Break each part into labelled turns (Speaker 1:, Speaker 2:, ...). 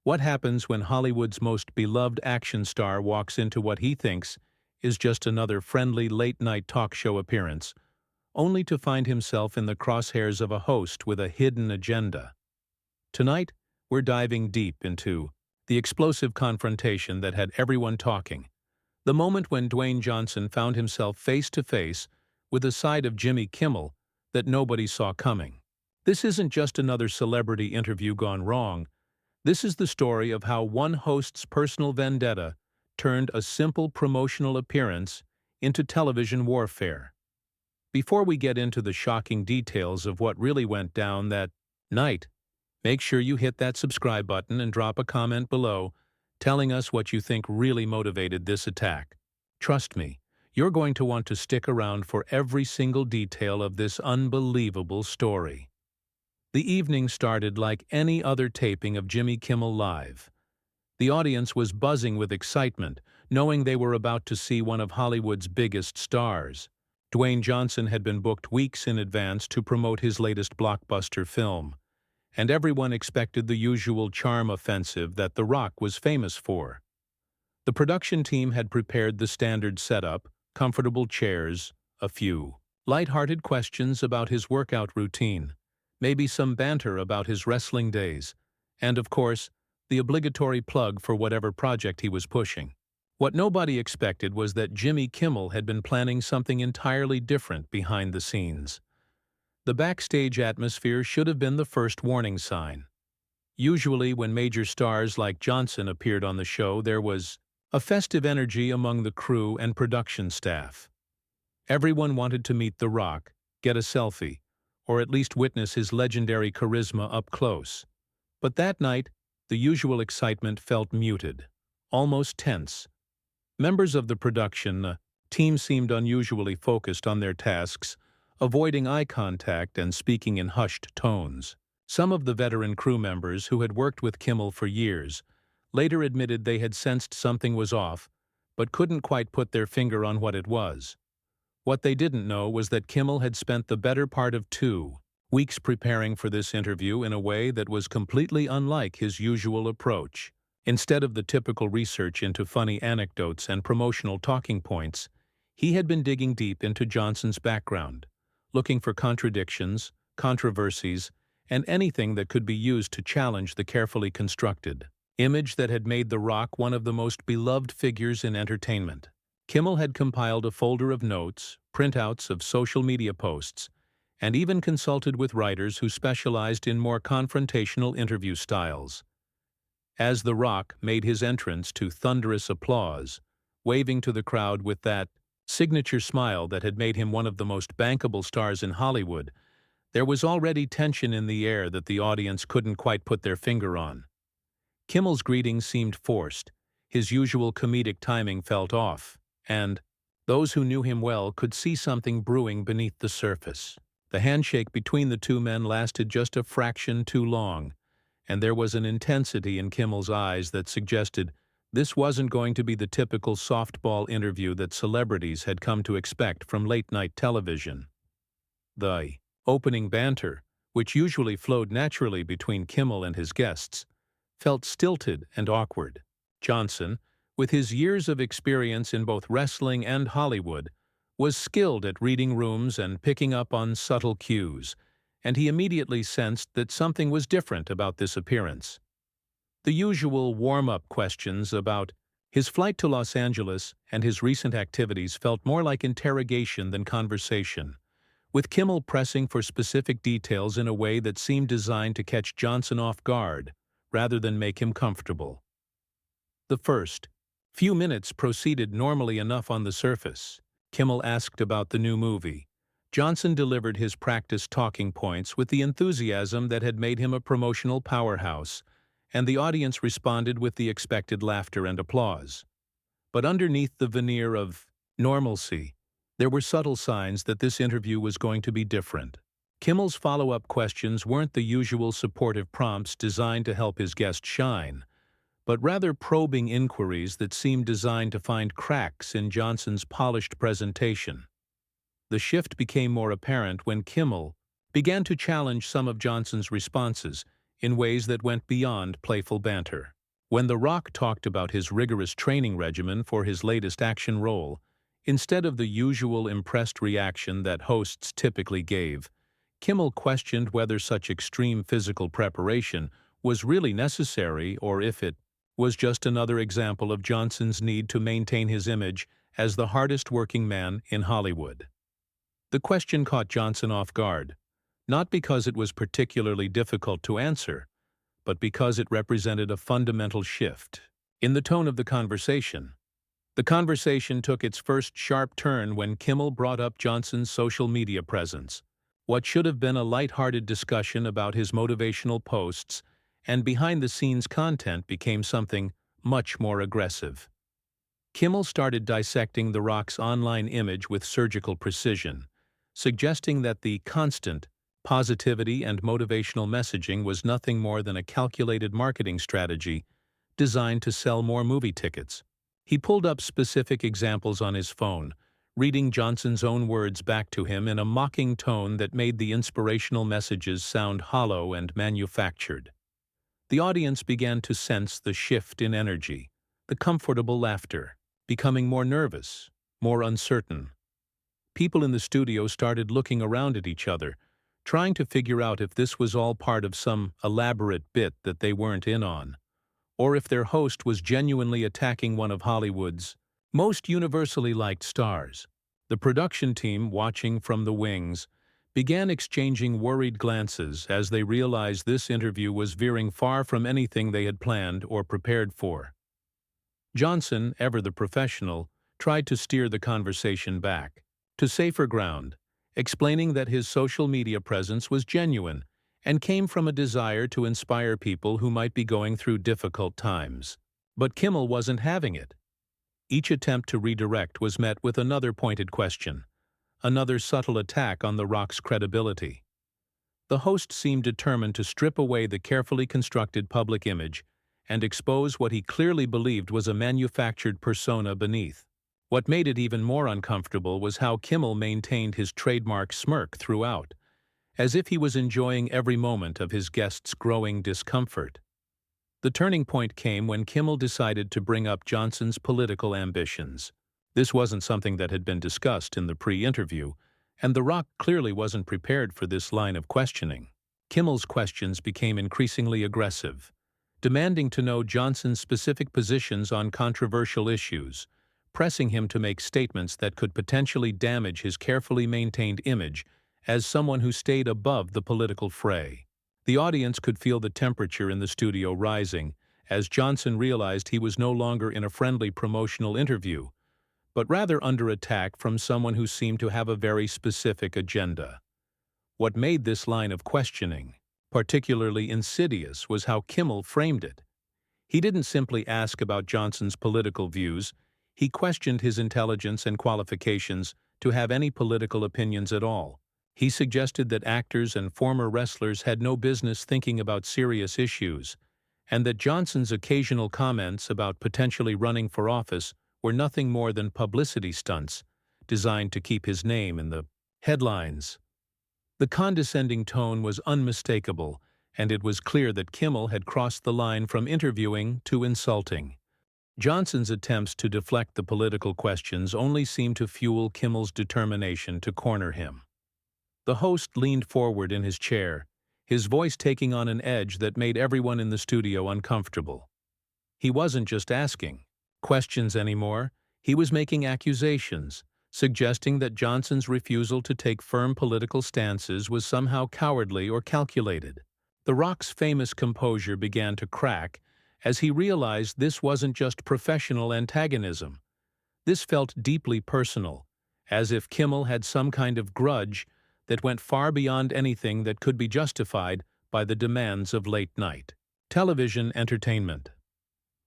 Speaker 1: What happens when Hollywood's most beloved action star walks into what he thinks is just another friendly late-night talk show appearance, only to find himself in the crosshairs of a host with a hidden agenda? Tonight, we're diving deep into the explosive confrontation that had everyone talking, the moment when Dwayne Johnson found himself face-to-face with a side of Jimmy Kimmel that nobody saw coming. This isn't just another celebrity interview gone wrong. This is the story of how one host's personal vendetta turned a simple promotional appearance into television warfare. Before we get into the shocking details of what really went down that night, make sure you hit that subscribe button and drop a comment below telling us what you think really motivated this attack. Trust me, you're going to want to stick around for every single detail of this unbelievable story. The evening started like any other taping of Jimmy Kimmel Live. The audience was buzzing with excitement, knowing they were about to see one of Hollywood's biggest stars. Dwayne Johnson had been booked weeks in advance to promote his latest blockbuster film, and everyone expected the usual charm offensive that The Rock was famous for. The production team had prepared the standard setup: comfortable chairs, a few light-hearted questions about his workout routine, maybe some banter about his wrestling days, and of course, the obligatory plug for whatever project he was pushing. What nobody expected was that Jimmy Kimmel had been planning something entirely different behind the scenes. The backstage atmosphere should have been the first warning sign. Usually, when major stars like Johnson appeared on the show, there was a festive energy among the crew and production staff. Everyone wanted to meet The Rock, get a selfie, or at least witness his legendary charisma up close. But that night, the usual excitement felt muted, almost tense. Members of the production team seemed unusually focused on their tasks, avoiding eye contact and speaking in hushed tones. Some of the veteran crew members who had worked with Kimmel for years later admitted they had sensed something was off, but couldn't quite put their finger on what it was. What they didn't know was that Kimmel had spent the better part of 2 weeks preparing for this interview in a way that was completely unlike his usual approach. Instead of the typical research into funny anecdotes and promotional talking points, he had been digging deep into Johnson's background, looking for contradictions, controversies, and anything that could be used to challenge the carefully constructed image that had made The Rock one of the most beloved figures in entertainment. Kimmel had compiled a folder of notes, printouts of social media posts, and even consulted with writers who specialized in more confrontational interview styles. As The Rock made his entrance to thunderous applause, waving to the crowd with that signature smile that had made him one of the most bankable stars in Hollywood, there was already tension in the air that the audience couldn't quite put their finger on. Kimmel's greeting seemed forced, his usual comedic timing felt off, and those who knew him well could see something brewing beneath the surface. The handshake between the two men lasted just a fraction too long, and there was an intensity in Kimmel's eyes that suggested this wasn't going to be the typical softball interview that celebrities had come to expect from late-night television. The opening banter, which usually flowed naturally between Kimmel and his guests, felt stilted and awkward. Johnson, with his years of experience in both wrestling and Hollywood, was skilled at reading rooms and picking up on subtle cues, and he immediately sensed that something was different about this appearance. The usual warm-up questions about his flight to Los Angeles and his recent activities felt more like interrogation than conversation, with Kimmel pressing for specific details in a way that seemed designed to catch Johnson off guard rather than make him comfortable. The first few minutes proceeded normally enough on the surface. Kimmel asked about the new movie. Johnson delivered his practiced talking points with the enthusiasm that had made him a promotional powerhouse, and the audience responded with the expected laughter and applause. But underneath the veneer of normalcy, there were subtle signs that this interview was going to be different. Kimmel's follow-up questions weren't the usual supportive prompts designed to help his guest shine, but rather probing inquiries that seemed designed to find cracks in Johnson's polished presentation. The shift became more apparent when Kimmel began to challenge some of Johnson's responses, in ways that went beyond playful banter. When The Rock talked about his rigorous training regimen for his latest action role, instead of the usual impressed reaction that hosts typically gave, Kimmel questioned whether such extreme physical preparation was really necessary or if it was just another example of Johnson's need to maintain his image as the hardest-working man in Hollywood. The question caught Johnson off guard, not because it was particularly difficult to answer, but because it represented a fundamental shift in the tone of the conversation. The conversation took its first sharp turn when Kimmel brought up Johnson's social media presence. What should have been a light-hearted discussion about his motivational posts and behind-the-scenes content became something much more aggressive. Kimmel started dissecting The Rock's online image with surgical precision, suggesting that the constant positivity and motivational messaging was nothing more than a calculated marketing strategy designed to sell more movie tickets. He pulled up specific examples on his phone, reading Johnson's own words back to him in a mocking tone that made the inspirational messages sound hollow and manufactured. The audience began to sense the shift in energy, the comfortable laughter, becoming more nervous, more uncertain. People in the studio started looking around at each other, trying to figure out if this was all part of some elaborate bit that they weren't in on, or if their host was genuinely attacking one of Hollywood's most universally liked stars. The production team, watching from the wings, began exchanging worried glances as they realized this interview was veering far from anything they had planned or prepared for. Johnson, ever the professional, tried to steer the conversation back to safer ground, explaining that his social media presence was genuine and came from a desire to inspire people who might be going through difficult times. But Kimmel wasn't having it. Each attempt to redirect was met with another pointed question, another subtle attack on The Rock's credibility. The host seemed determined to strip away the carefully constructed public image and expose what he clearly believed was a manufactured persona beneath. What made it even more uncomfortable was how Kimmel maintained his trademark smirk throughout, as if he was enjoying every moment of his guest's growing discomfort. The turning point came when Kimmel decided to bring up Johnson's political ambitions. This wasn't something that had been discussed in the pre-interview, and The Rock clearly wasn't prepared for this line of questioning. Kimmel's questions became increasingly aggressive, demanding to know Johnson's specific positions on controversial issues, pressing him to make statements that could potentially damage his carefully maintained image as someone who stayed above the political fray. The audience could feel the temperature in the studio rising as Johnson realized he was no longer in a friendly promotional interview, but rather under attack from someone who seemed to have a very specific agenda. What made this line of questioning particularly insidious was how Kimmel framed it. He didn't simply ask about Johnson's political views, he questioned his intelligence and qualifications to have any political opinions at all. He suggested that actors and former wrestlers had no business thinking about serious issues, and that Johnson's occasional comments about potentially running for office were nothing more than publicity stunts designed to keep his name in the headlines. The condescending tone was unmistakable, and it was clear that Kimmel had crossed the line from interviewing to insulting. Johnson's attempts to deflect the political questions only seemed to fuel Kimmel's determination to corner him. The host leaned forward in his chair, his voice taking on an edge that made everyone in the studio uncomfortable. He wasn't just asking questions anymore, he was making accusations, suggesting that Johnson's refusal to take firm political stances was somehow cowardly or calculated. The Rock's famous composure began to crack as he realized this wasn't just professional antagonism. This felt deeply personal, as if Kimmel had some kind of grudge that went far beyond anything that could be justified by the demands of late-night television entertainment.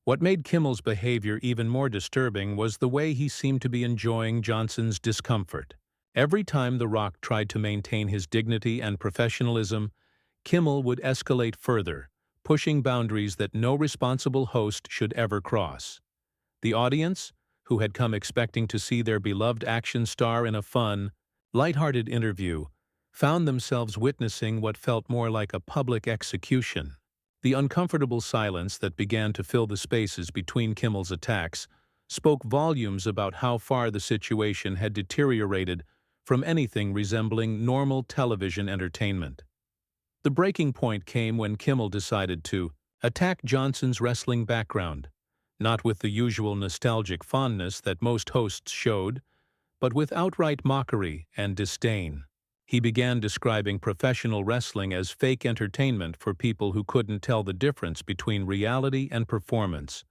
Speaker 1: What made Kimmel's behavior even more disturbing was the way he seemed to be enjoying Johnson's discomfort. Every time The Rock tried to maintain his dignity and professionalism, Kimmel would escalate further, pushing boundaries that no responsible host should ever cross. The audience, who had come expecting to see their beloved action star in a fun, lighthearted interview, found themselves witnessing what felt more like a public execution. The uncomfortable silence that began to fill the spaces between Kimmel's attacks spoke volumes about how far the situation had deteriorated from anything resembling normal television entertainment. The breaking point came when Kimmel decided to attack Johnson's wrestling background, not with the usual nostalgic fondness that most hosts showed, but with outright mockery and disdain. He began describing professional wrestling as fake entertainment for people who couldn't tell the difference between reality and performance,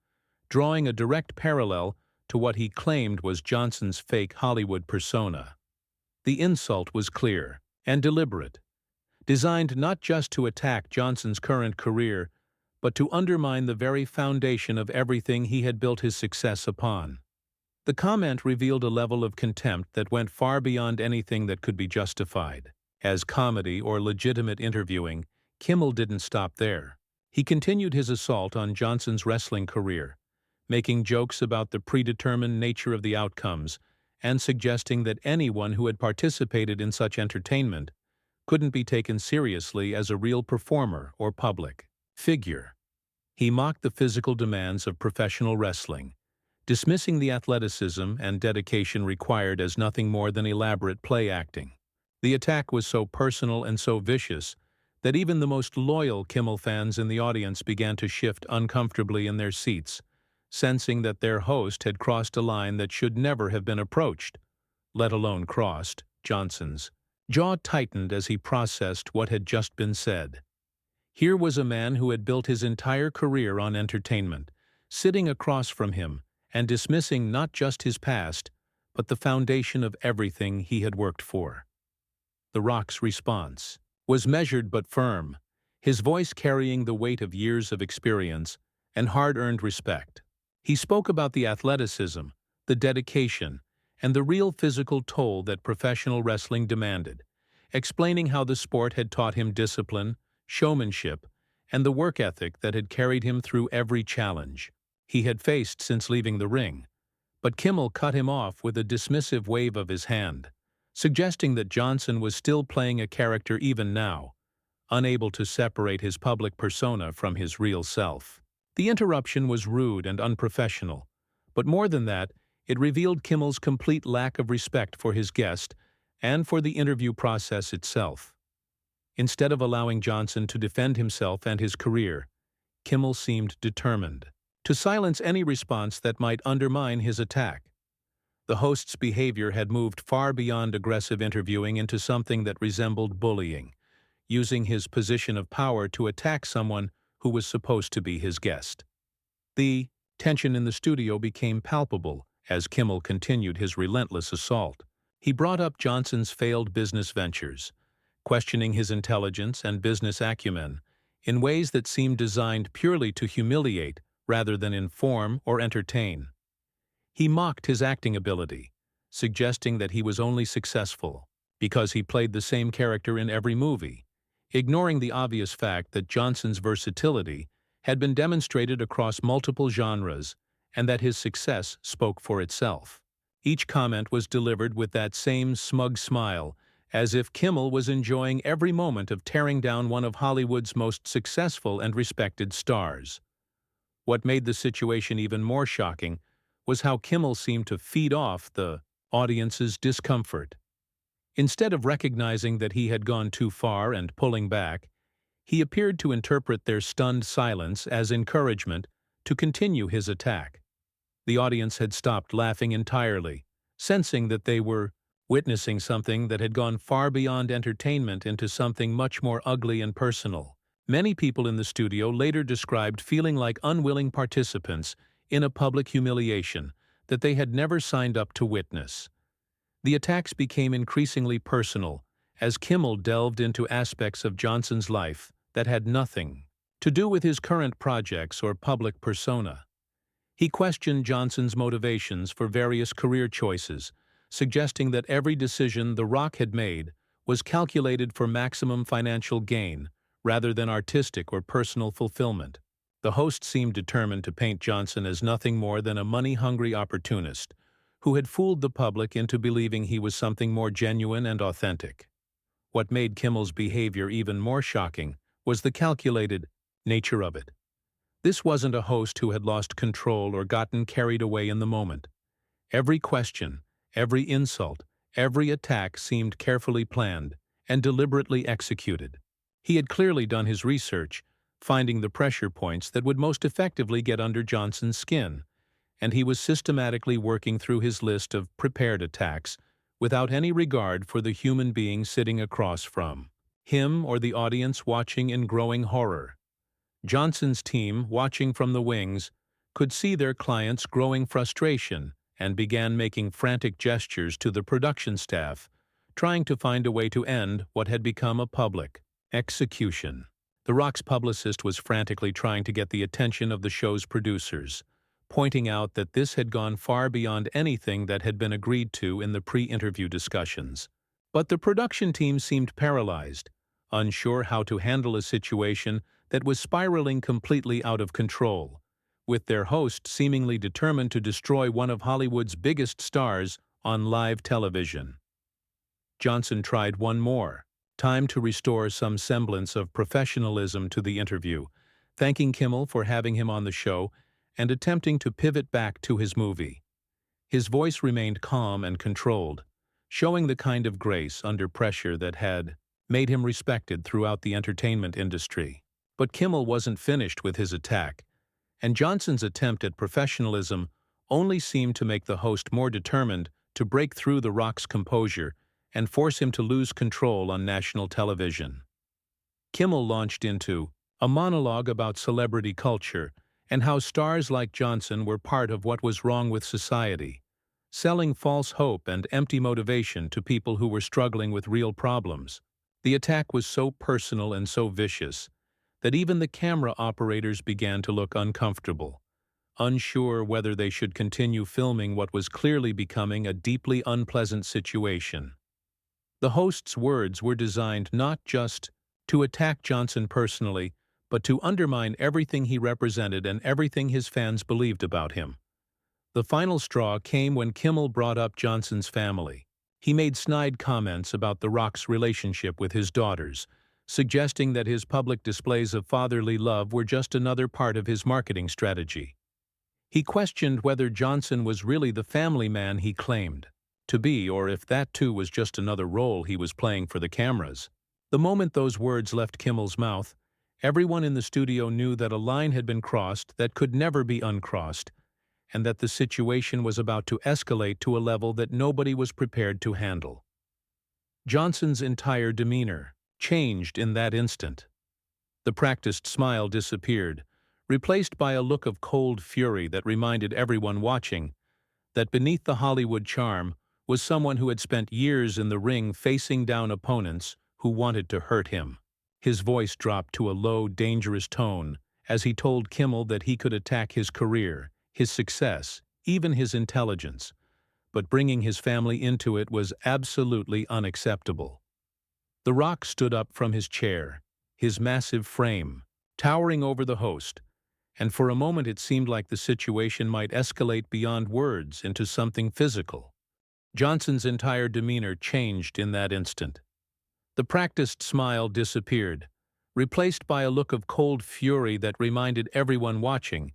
Speaker 1: drawing a direct parallel to what he claimed was Johnson's fake Hollywood persona. The insult was clear and deliberate, designed not just to attack Johnson's current career, but to undermine the very foundation of everything he had built his success upon. The comment revealed a level of contempt that went far beyond anything that could be justified. As comedy or legitimate interviewing, Kimmel didn't stop there. He continued his assault on Johnson's wrestling career, making jokes about the predetermined nature of the outcomes and suggesting that anyone who had participated in such entertainment couldn't be taken seriously as a real performer or public figure. He mocked the physical demands of professional wrestling, dismissing the athleticism and dedication required as nothing more than elaborate play acting. The attack was so personal and so vicious that even the most loyal Kimmel fans in the audience began to shift uncomfortably in their seats, sensing that their host had crossed a line that should never have been approached, let alone crossed. Johnson's jaw tightened as he processed what had just been said. Here was a man who had built his entire career on entertainment, sitting across from him and dismissing not just his past, but the foundation of everything he had worked for. The Rock's response was measured but firm, his voice carrying the weight of years of experience and hard-earned respect. He spoke about the athleticism, the dedication, and the real physical toll that professional wrestling demanded, explaining how the sport had taught him discipline, showmanship, and the work ethic that had carried him through every challenge he had faced since leaving the ring. But Kimmel cut him off with a dismissive wave of his hand, suggesting that Johnson was still playing a character even now, unable to separate his public persona from his real self. The interruption was rude and unprofessional, but more than that, it revealed Kimmel's complete lack of respect for his guest and for the interview process itself. Instead of allowing Johnson to defend himself and his career, Kimmel seemed determined to silence any response that might undermine his attack. The host's behavior had moved far beyond aggressive interviewing into something that resembled bullying, using his position of power to attack someone who was supposed to be his guest. The tension in the studio became palpable as Kimmel continued his relentless assault. He brought up Johnson's failed business ventures, questioning his intelligence and business acumen in ways that seemed designed purely to humiliate rather than inform or entertain. He mocked his acting ability, suggesting that he was only successful because he played the same character in every movie, ignoring the obvious fact that Johnson's versatility had been demonstrated across multiple genres and that his success spoke for itself. Each comment was delivered with that same smug smile, as if Kimmel was enjoying every moment of tearing down one of Hollywood's most successful and respected stars. What made the situation even more shocking was how Kimmel seemed to feed off the audience's discomfort. Instead of recognizing that he had gone too far and pulling back, he appeared to interpret their stunned silence as encouragement to continue his attack. The audience had stopped laughing entirely, sensing that they were witnessing something that had gone far beyond entertainment into something much more ugly and personal. Many people in the studio later described feeling like unwilling participants in a public humiliation that they had never signed up to witness. The attacks became increasingly personal as Kimmel delved into aspects of Johnson's life that had nothing to do with his current projects or public persona. He questioned Johnson's motivations for various career choices, suggesting that every decision The Rock had made was calculated for maximum financial gain rather than artistic or personal fulfillment. The host seemed determined to paint Johnson as nothing more than a money-hungry opportunist who had fooled the public into believing he was something more genuine and authentic. What made Kimmel's behavior even more shocking was the calculated, nature of it. This wasn't a host who had lost control or gotten carried away in the moment. Every question, every insult, every attack seemed carefully planned and deliberately executed. He had clearly done his research, finding the pressure points that would most effectively get under Johnson's skin, and he was systematically working through his list of prepared attacks without any regard for the human being sitting across from him or the audience watching in growing horror. Johnson's team, watching from the wings, could see their client's growing frustration and began making frantic gestures to the production staff, trying to find a way to end what had become a public execution. The Rock's publicist was frantically trying to get the attention of the show's producers, pointing out that this had gone far beyond anything that had been agreed to in the pre-interview discussions. But the production team seemed paralyzed, unsure how to handle a situation that was spiraling completely out of control, with their host seemingly determined to destroy one of Hollywood's biggest stars on live television. Johnson tried one more time to restore some semblance of professionalism to the interview, thanking Kimmel for having him on the show and attempting to pivot back to his movie. His voice remained calm and controlled, showing the kind of grace under pressure that had made him respected throughout the entertainment industry. But Kimmel wasn't finished with his attack, and Johnson's attempt at professionalism only seemed to make the host more determined to break through the Rock's composure and force him to lose control on national television. Kimmel launched into a monologue about celebrity culture and how stars like Johnson were part of what was wrong with society, selling false hope and empty motivation to people who were struggling with real problems. The attack was so personal and so vicious that even the camera operators began to look uncomfortable, unsure whether they should continue filming what was clearly becoming a deeply unpleasant situation. The host's words were designed not just to attack Johnson personally, but to undermine everything he represented and everything his fans believed about him. The final straw came when Kimmel brought up Johnson's family. He made snide comments about The Rock's relationship with his daughters, suggesting that his public displays of fatherly love were just another part of his marketing strategy. He questioned whether Johnson was really the family man he claimed to be, or if that too was just another role he was playing for the cameras. The moment those words left Kimmel's mouth, everyone in the studio knew that a line had been crossed that could never be uncrossed, and that the situation was about to escalate to a level that nobody was prepared to handle. Johnson's entire demeanor changed in that instant. The practiced smile disappeared, replaced by a look of cold fury that reminded everyone watching that beneath the Hollywood charm was someone who had spent years in the ring facing down opponents who wanted to hurt him. His voice dropped to a low, dangerous tone as he told Kimmel that he could attack his career, his success, even his intelligence, but bringing his family into it was absolutely unacceptable. The Rock stood up from his chair, his massive frame towering over the host, and for a moment it seemed like the situation might escalate beyond words into something physical. Johnson's entire demeanor changed in that instant. The practiced smile disappeared, replaced by a look of cold fury that reminded everyone watching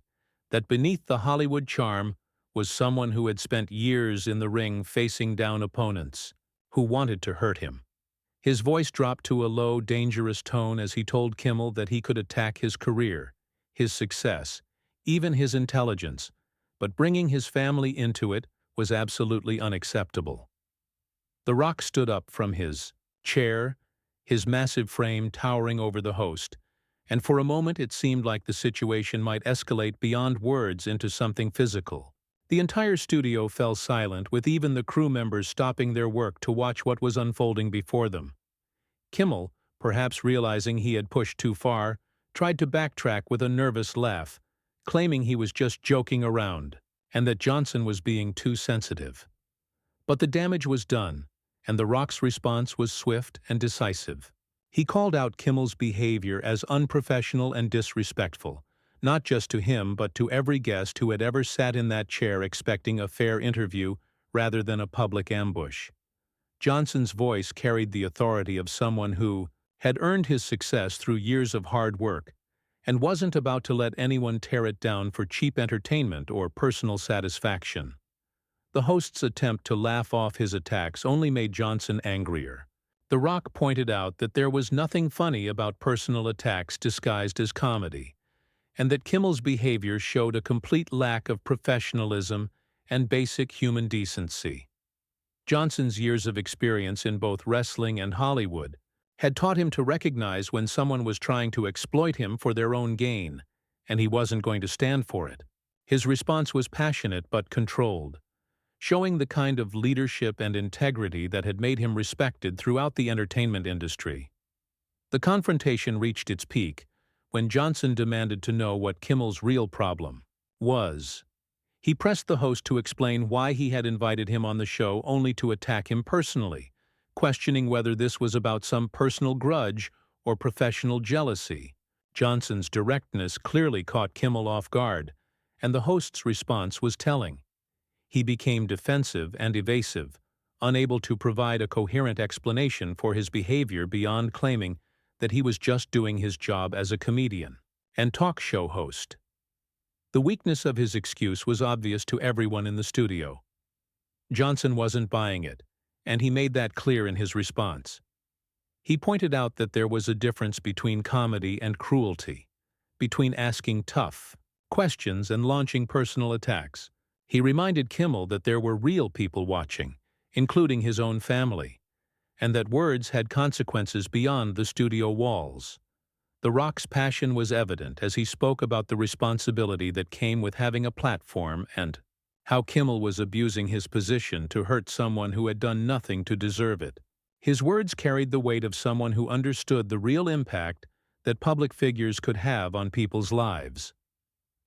Speaker 1: that beneath the Hollywood charm was someone who had spent years in the ring facing down opponents who wanted to hurt him. His voice dropped to a low, dangerous tone as he told Kimmel that he could attack his career, his success, even his intelligence, but bringing his family into it was absolutely unacceptable. The Rock stood up from his chair, his massive frame towering over the host, and for a moment it seemed like the situation might escalate beyond words into something physical. The entire studio fell silent, with even the crew members stopping their work to watch what was unfolding before them. Kimmel, perhaps realizing he had pushed too far, tried to backtrack with a nervous laugh, claiming he was just joking around and that Johnson was being too sensitive. But the damage was done, and The Rock's response was swift and decisive. He called out Kimmel's behavior as unprofessional and disrespectful, not just to him but to every guest who had ever sat in that chair expecting a fair interview rather than a public ambush. Johnson's voice carried the authority of someone who had earned his success through years of hard work, and wasn't about to let anyone tear it down for cheap entertainment or personal satisfaction. The host's attempt to laugh off his attacks only made Johnson angrier. The Rock pointed out that there was nothing funny about personal attacks disguised as comedy, and that Kimmel's behavior showed a complete lack of professionalism and basic human decency. Johnson's years of experience in both wrestling and Hollywood had taught him to recognize when someone was trying to exploit him for their own gain, and he wasn't going to stand for it. His response was passionate but controlled, showing the kind of leadership and integrity that had made him respected throughout the entertainment industry. The confrontation reached its peak when Johnson demanded to know what Kimmel's real problem was. He pressed the host to explain why he had invited him on the show only to attack him personally, questioning whether this was about some personal grudge or professional jealousy. Johnson's directness clearly caught Kimmel off guard, and the host's response was telling. He became defensive and evasive, unable to provide a coherent explanation for his behavior beyond claiming that he was just doing his job as a comedian and talk show host. The weakness of his excuse was obvious to everyone in the studio. Johnson wasn't buying it, and he made that clear in his response. He pointed out that there was a difference between comedy and cruelty, between asking tough questions and launching personal attacks. He reminded Kimmel that there were real people watching, including his own family, and that words had consequences beyond the studio walls. The Rock's passion was evident as he spoke about the responsibility that came with having a platform and how Kimmel was abusing his position to hurt someone who had done nothing to deserve it. His words carried the weight of someone who understood the real impact that public figures could have on people's lives.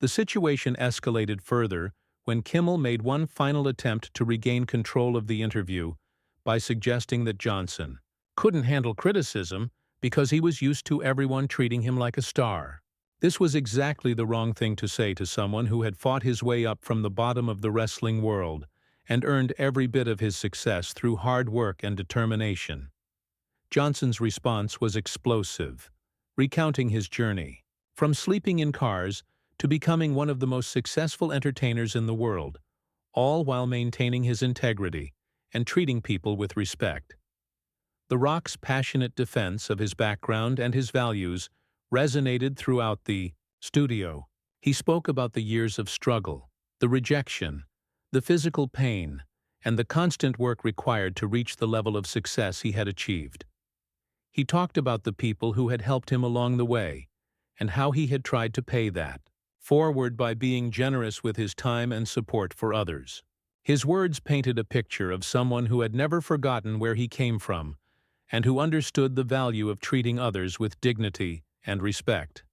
Speaker 1: The situation escalated further when Kimmel made one final attempt to regain control of the interview by suggesting that Johnson couldn't handle criticism because he was used to everyone treating him like a star. This was exactly the wrong thing to say to someone who had fought his way up from the bottom of the wrestling world and earned every bit of his success through hard work and determination. Johnson's response was explosive, recounting his journey from sleeping in cars to becoming one of the most successful entertainers in the world, all while maintaining his integrity and treating people with respect. The Rock's passionate defense of his background and his values resonated throughout the studio. He spoke about the years of struggle, the rejection, the physical pain, and the constant work required to reach the level of success he had achieved. He talked about the people who had helped him along the way and how he had tried to pay that forward by being generous with his time and support for others. His words painted a picture of someone who had never forgotten where he came from and who understood the value of treating others with dignity and respect.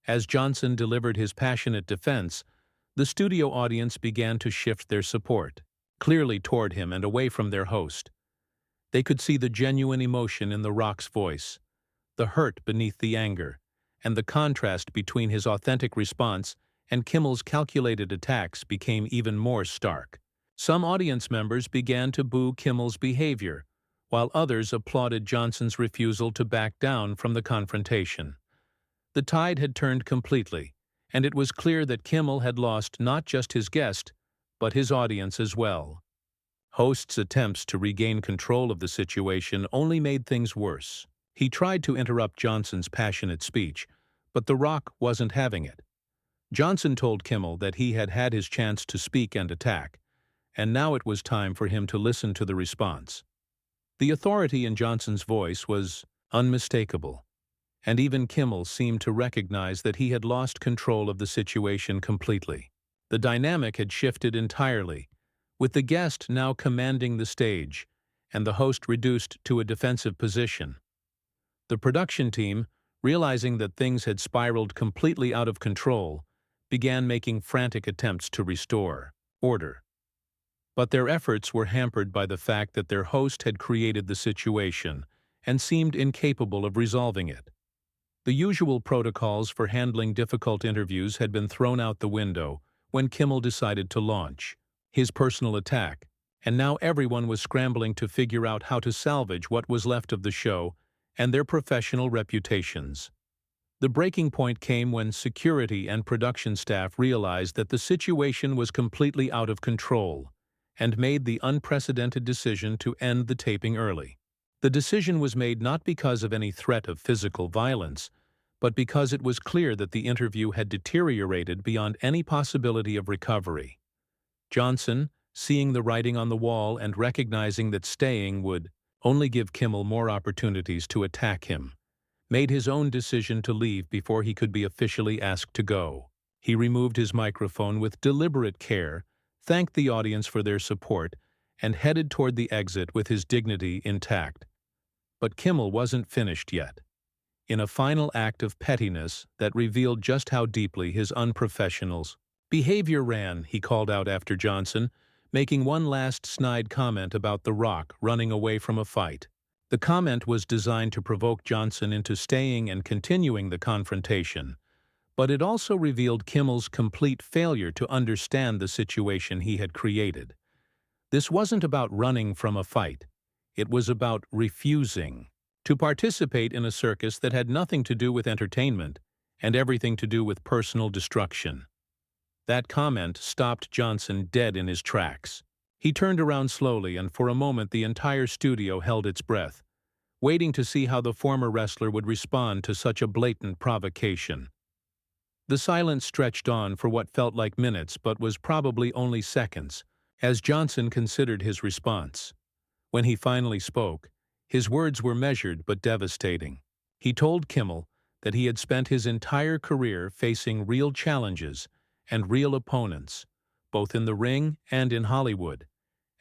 Speaker 1: As Johnson delivered his passionate defense, the studio audience began to shift their support, clearly toward him and away from their host. They could see the genuine emotion in The Rock's voice, the hurt beneath the anger, and the contrast between his authentic response and Kimmel's calculated attacks became even more stark. Some audience members began to boo Kimmel's behavior, while others applauded Johnson's refusal to back down from the confrontation. The tide had turned completely, and it was clear that Kimmel had lost not just his guest, but his audience as well. Host's attempts to regain control of the situation only made things worse. He tried to interrupt Johnson's passionate speech, but The Rock wasn't having it. Johnson told Kimmel that he had had his chance to speak and attack, and now it was time for him to listen to the response. The authority in Johnson's voice was unmistakable, and even Kimmel seemed to recognize that he had lost control of the situation completely. The dynamic had shifted entirely, with the guest now commanding the stage and the host reduced to a defensive position. The production team, realizing that things had spiraled completely out of control, began making frantic attempts to restore order. But their efforts were hampered by the fact that their host had created the situation and seemed incapable of resolving it. The usual protocols for handling difficult interviews had been thrown out the window when Kimmel decided to launch his personal attack, and now everyone was scrambling to figure out how to salvage what was left of the show and their professional reputations. The breaking point came when security and production staff realized that the situation was completely out of control and made the unprecedented decision to end the taping early. The decision was made not because of any threat of physical violence, but because it was clear that the interview had deteriorated beyond any possibility of recovery. Johnson, seeing the writing on the wall and recognizing that staying would only give Kimmel more opportunities to attack him, made his own decision to leave before he could be officially asked to go. He removed his microphone with deliberate care, thanked the audience for their support, and headed toward the exit with his dignity intact. But Kimmel wasn't finished yet. In a final act of pettiness that revealed just how deeply his unprofessional behavior ran, he called out after Johnson, making one last snide comment about The Rock running away from a fight. The comment was designed to provoke Johnson into staying and continuing the confrontation, but it also revealed Kimmel's complete failure to understand the situation he had created. This wasn't about running from a fight. It was about refusing to participate in a circus that had nothing to do with entertainment and everything to do with personal destruction. That comment stopped Johnson dead in his tracks. He turned around slowly, and for a moment the entire studio held its breath, waiting to see how the former wrestler would respond to such a blatant provocation. The silence stretched on for what felt like minutes but was probably only seconds, as Johnson considered his response. When he finally spoke, his words were measured but devastating. He told Kimmel that he had spent his entire career facing real challenges and real opponents, both in the ring and in Hollywood,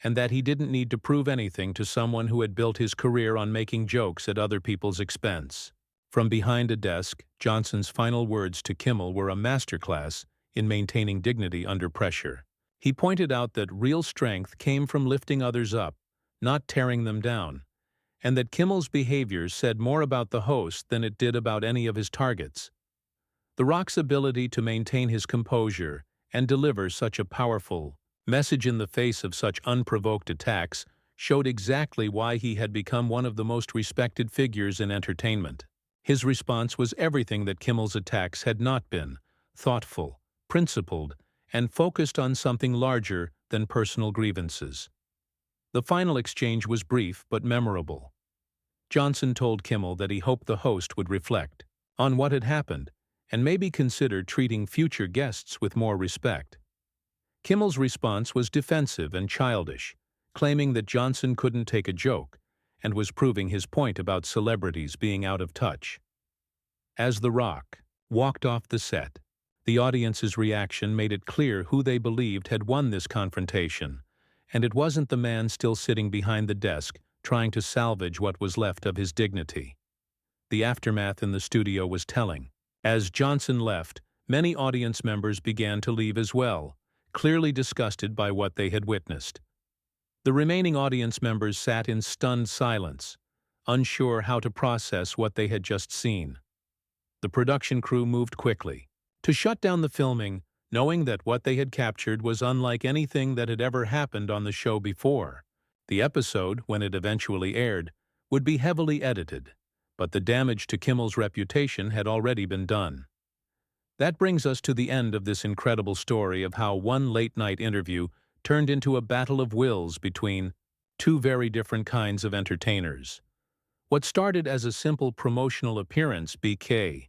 Speaker 1: and that he didn't need to prove anything to someone who had built his career on making jokes at other people's expense. From behind a desk, Johnson's final words to Kimmel were a masterclass in maintaining dignity under pressure. He pointed out that real strength came from lifting others up, not tearing them down, and that Kimmel's behavior said more about the host than it did about any of his targets. The Rock's ability to maintain his composure and deliver such a powerful message in the face of such unprovoked attacks showed exactly why he had become one of the most respected figures in entertainment. His response was everything that Kimmel's attacks had not been: thoughtful, principled, and focused on something larger than personal grievances. The final exchange was brief but memorable. Johnson told Kimmel that he hoped the host would reflect on what had happened and maybe consider treating future guests with more respect. Kimmel's response was defensive and childish, claiming that Johnson couldn't take a joke and was proving his point about celebrities being out of touch. As The Rock walked off the set, the audience's reaction made it clear who they believed had won this confrontation, and it wasn't the man still sitting behind the desk trying to salvage what was left of his dignity. The aftermath in the studio was telling. As Johnson left, many audience members began to leave as well, clearly disgusted by what they had witnessed. The remaining audience members sat in stunned silence, unsure how to process what they had just seen. The production crew moved quickly to shut down the filming, knowing that what they had captured was unlike anything that had ever happened on the show before. The episode, when it eventually aired, would be heavily edited, but the damage to Kimmel's reputation had already been done. That brings us to the end of this incredible story of how one late-night interview turned into a battle of wills between two very different kinds of entertainers. What started as a simple promotional appearance became